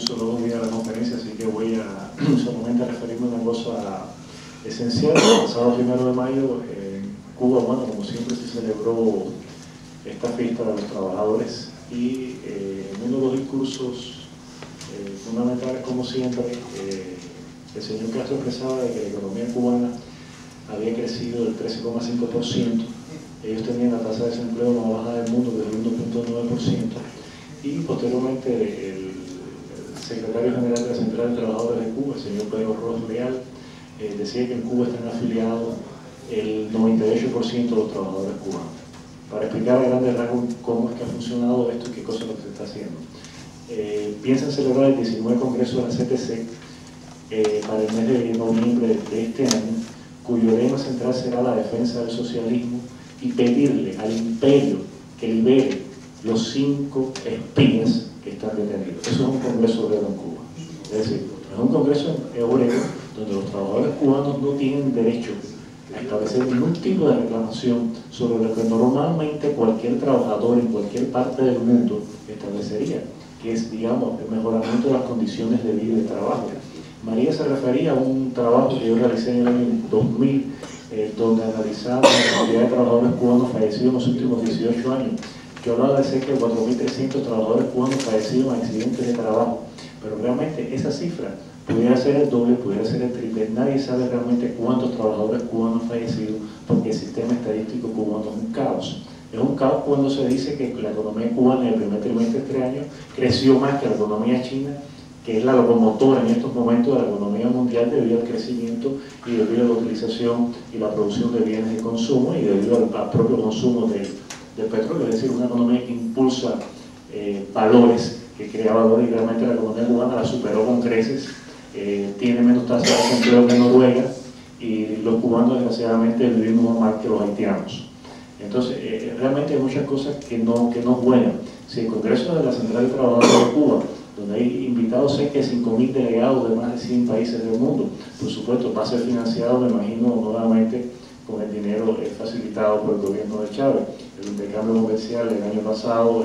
curso los 2 días de la conferencia, así que voy a solamente a referirme a una cosa esencial. El pasado 1 de mayo en Cuba, bueno, como siempre se celebró esta fiesta de los trabajadores y en uno de los discursos fundamentales, como siempre, el señor Castro expresaba de que la economía cubana había crecido del 13,5%, ellos tenían la tasa de desempleo más baja del mundo del 1,9%, y posteriormente el secretario general de la Central de Trabajadores de Cuba, el señor Pedro Ross Leal, decía que en Cuba están afiliados el 98% de los trabajadores cubanos. Para explicar a grandes rasgos cómo es que ha funcionado esto y qué cosa es lo que se está haciendo. Piensan celebrar el 19 Congreso de la CTC para el mes de noviembre de este año, cuyo lema central será la defensa del socialismo y pedirle al imperio que libere los 5 espías que están detenidos. Eso es un congreso obrero en Cuba. Es decir, es un congreso obrero donde los trabajadores cubanos no tienen derecho a establecer ningún tipo de reclamación sobre lo que normalmente cualquier trabajador en cualquier parte del mundo establecería, que es, digamos, el mejoramiento de las condiciones de vida y de trabajo. María se refería a un trabajo que yo realicé en el año 2000, donde analizaba la cantidad de trabajadores cubanos fallecidos en los últimos 18 años. Yo hablaba de cerca de 4.300 trabajadores cubanos fallecidos en accidentes de trabajo, pero realmente esa cifra pudiera ser el doble, pudiera ser el triple. Nadie sabe realmente cuántos trabajadores cubanos han fallecido, porque el sistema estadístico cubano es un caos. Es un caos cuando se dice que la economía cubana en el primer trimestre de este año creció más que la economía china, que es la locomotora en estos momentos de la economía mundial debido al crecimiento y debido a la utilización y la producción de bienes de consumo y debido al propio consumo de petróleo. Es decir, una economía que impulsa valores, que crea valores, y realmente la economía cubana la superó con creces. Tiene menos tasa de desempleo que Noruega, y los cubanos desgraciadamente vivimos más que los haitianos. Entonces, realmente hay muchas cosas que no juegan. Si el Congreso de la Central de Trabajadores de Cuba, donde hay invitados cerca de 5.000 delegados de más de 100 países del mundo, por supuesto va a ser financiado, me imagino, nuevamente con el dinero facilitado por el gobierno de Chávez. El intercambio comercial el año pasado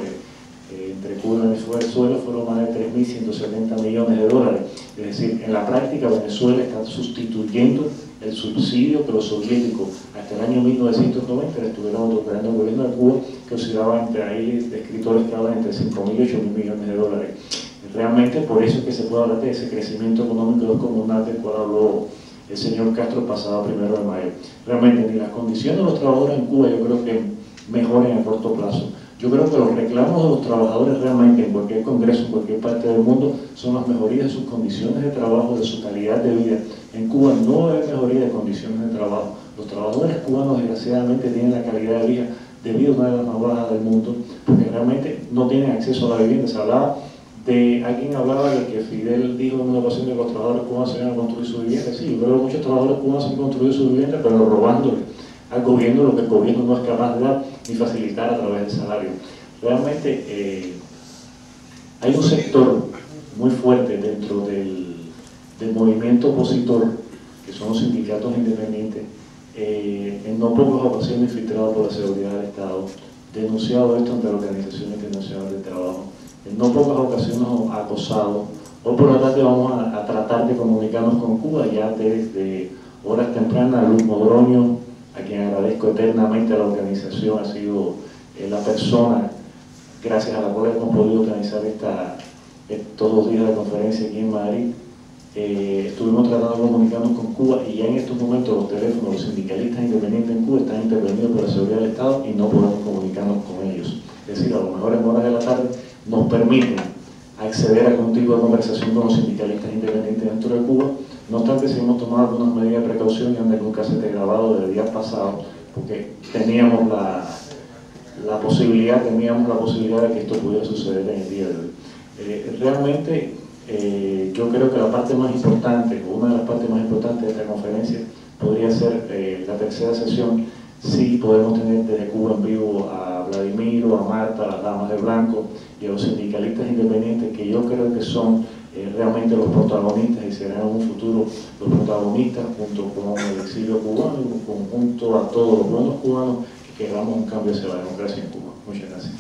entre Cuba y Venezuela fueron más de 3.170 millones de dólares. Es decir, en la práctica Venezuela está sustituyendo el subsidio que los soviéticos hasta el año 1990 le estuvieron otorgando al gobierno de Cuba, que oscilaba entre ahí escritores que hablan entre 5.000 y 8.000 millones de dólares. Realmente por eso es que se puede hablar de ese crecimiento económico descomunal del cual habló el señor Castro el pasado 1 de mayo. Realmente ni las condiciones de los trabajadores en Cuba yo creo que mejoren a corto plazo. Yo creo que los reclamos de los trabajadores realmente en cualquier congreso, en cualquier parte del mundo, son las mejorías de sus condiciones de trabajo, de su calidad de vida. En Cuba no hay mejoría de condiciones de trabajo. Los trabajadores cubanos desgraciadamente tienen la calidad de vida debido a una de las más bajas del mundo, porque realmente no tienen acceso a la vivienda. Se hablaba de, alguien hablaba de que Fidel dijo en una ocasión que los trabajadores cubanos se iban a construir su vivienda. Sí, yo creo que muchos trabajadores cubanos han construido su vivienda, pero robándole al gobierno lo que el gobierno no es capaz de dar ni facilitar a través del salario. Realmente hay un sector muy fuerte dentro del movimiento opositor, que son los sindicatos independientes, en no pocas ocasiones filtrado por la seguridad del Estado, denunciado esto ante la Organización Internacional del Trabajo, en no pocas ocasiones acosado. Hoy por la tarde vamos a tratar de comunicarnos con Cuba, ya desde horas tempranas. Luis Mogroño, a quien agradezco eternamente a la organización, ha sido la persona gracias a la cual hemos podido organizar estos 2 días de conferencia aquí en Madrid. Estuvimos tratando de comunicarnos con Cuba, y ya en estos momentos los teléfonos, los sindicalistas independientes en Cuba están intervenidos por la seguridad del Estado y no podemos comunicarnos con ellos. Es decir, a lo mejor en horas de la tarde nos permiten acceder a algún tipo de conversación con los sindicalistas independientes dentro de Cuba. No obstante, si hemos tomado algunas medidas de precaución y anda con un casete grabado de días pasados, porque teníamos la posibilidad de que esto pudiera suceder en el día de hoy. Realmente yo creo que la parte más importante, o una de las partes más importantes de esta conferencia podría ser la tercera sesión, si podemos tener desde Cuba en vivo a Vladimiro, a Marta, a las damas de blanco y a los sindicalistas independientes, que yo creo que son realmente los protagonistas y serán en un futuro los protagonistas, junto con el exilio cubano y junto a todos los buenos cubanos que queramos un cambio hacia la democracia en Cuba. Muchas gracias.